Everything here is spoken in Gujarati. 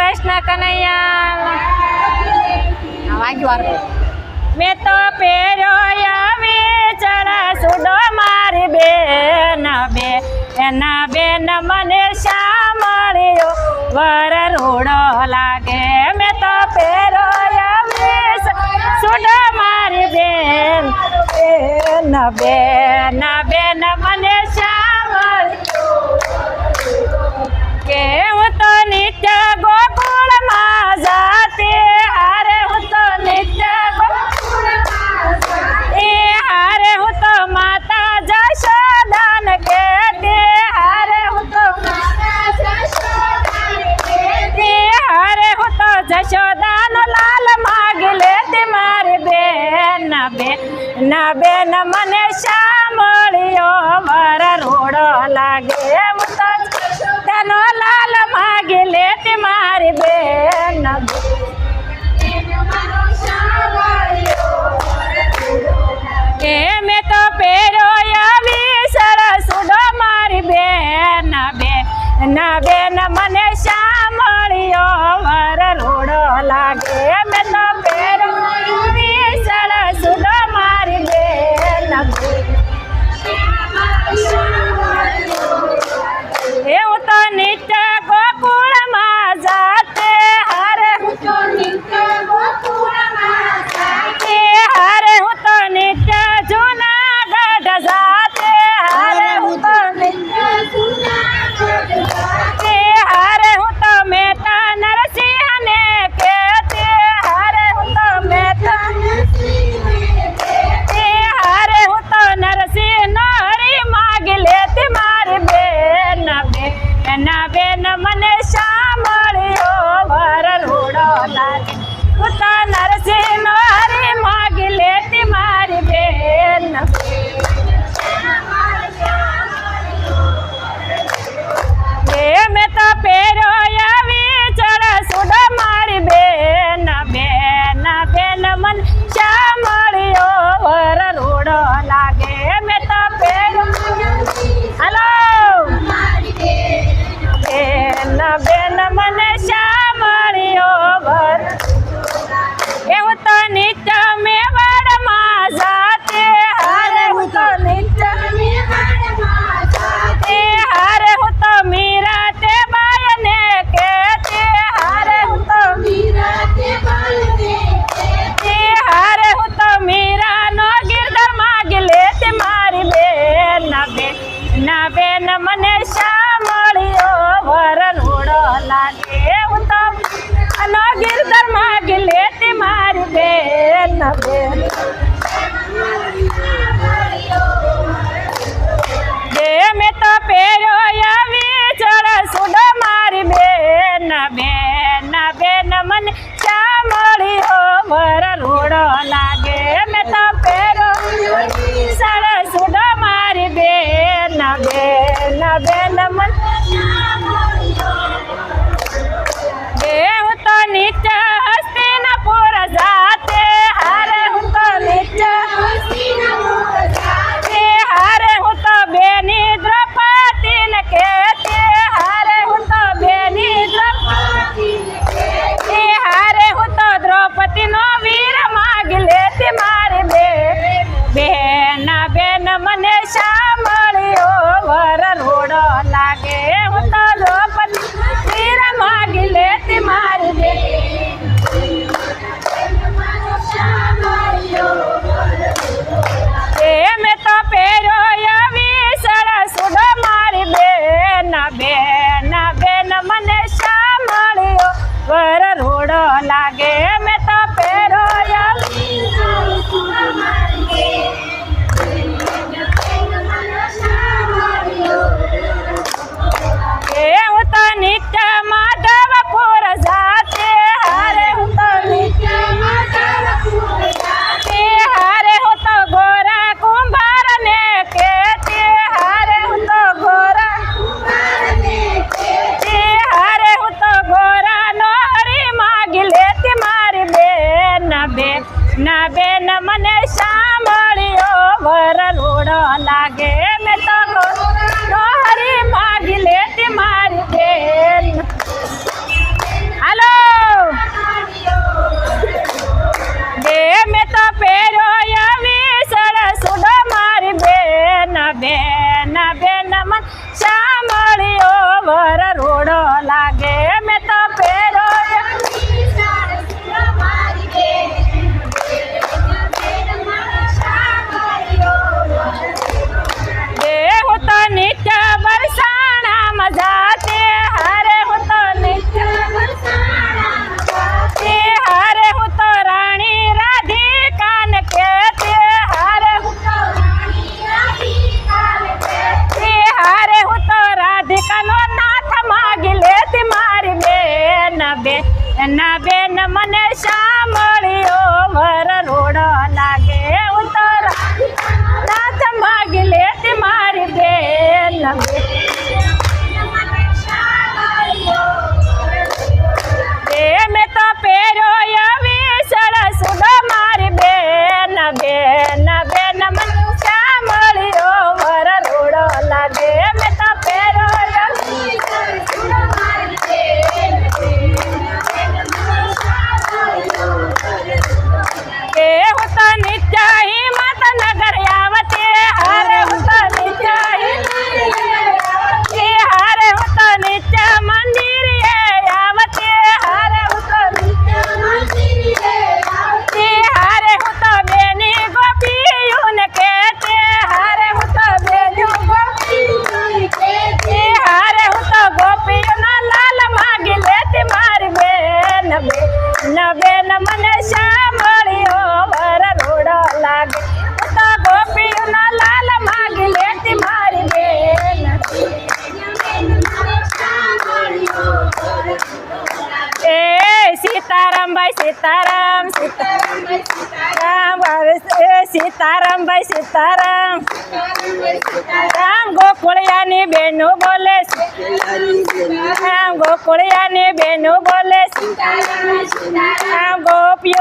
કૃષ્ણ કનૈયા મેં તો પહેર્યો આવી ચણા સુડો મારી બેન એના બેન મને સાંભળ્યો વર રૂડો લાગે મેં તો પહેર્યો આવી સુડો મારી બેન બેન મને કે હું તો નિત્ય ગોકુળમાં જાતી હારે હું તો નિત્ય હારે હું તો માતા જશોદાન કહેતી હારે હું તો હારે હું તો જશોદાનો લાલ માગી લેતી મારી બેન મને સાંભળ્યો વર રૂડો લાગે હું તો તેનો લાલ માગી લેતી મારી બેન કે મેં તો પહેર્યો આવી સરસ ઉડો મારી બેન મને સાંભળ્યો વર રૂડો લાગે મેં તો પહેર્યો સરસ ઉડો મારી બેન એવું તો નિત્ય ગોકુળમાં જાતે હારે હું તો નિત્ય ગોકુળમાં જાતે હારે હું તો નિત્ય જૂનાગઢ જાતે હારે હું તો નિત્ય જૂનાગઢ જાતે હારે હું તો મહેતા નરસિંહને કહેતી હારે હું તો મહેતા હારે હું તો નરસિંહ હરી માગી લેતી મારી બેન મને સાંભળ્યો વર રૂડો લાગે હું તો નરસિંહ હરી માગી લેતી મારી બેન મેં તો પહેર્યો આવી ચરસ ઉડો મારી બેન મને સાંભળ્યો વર રૂડો લાગે મેં તો પહેર્યો હલો બેન મને સાંભળ્યો વર એવું તો નિત્ય મેવાડમાં જાતે હારે હું તો નિત્ય હારે હું તો મીરા તે બાયને કહેતી હારે હું તો હારે હું તો મીરાનો ગિરધર માગી લેતી મારી બેન મને સાંભળ્યો વર રૂડો લાગે હું તો નો ગિરધર માગી લેતી મારી બેન મેં તો પહેર્યો આવી ચરસ ઉડો મારી બેન મને સાંભળ્યો વર રૂડો લાગે મેં તો પહેર્યો સરસ ઉડો મારી બેન મને હું તો નિત્ય હસ્તિનાપુર જાતે હારે હું તો બેન મને સાંભળ્યો વર રોડ લાગે ઉતર નાથ માગી લેતી મારી બેન મેં તો પહેર્યો એવી સરસ સુડો મારી બેન મને સાંભળ્યો વર રોડ લાગે મેં તો પહેર્યો એવી સરસ સુડો મારી બેન હું તો નિત્ય હિંમતનગર આવતી હારે હું તો નિત્ય હારે હું તો નિત્ય મંદિર આવતી હારે હું તો હારે હું તો બેની ગોપીઓને કહેતે હારે હું તો બેની હારે હું તો ગોપીઓના લાલ માગી લેતી મારી બેન મને સાંભળ્યો વર રોડ લાગે તો ગોપીઓના લાલ માગી લેતી મારી બેન એ સીતારામ ભાઈ સીતારામ રામ ગોકુળિયાની બેનો બોલે રામ ગોકુળિયાની બેનો બોલે રામ ગોપીઓ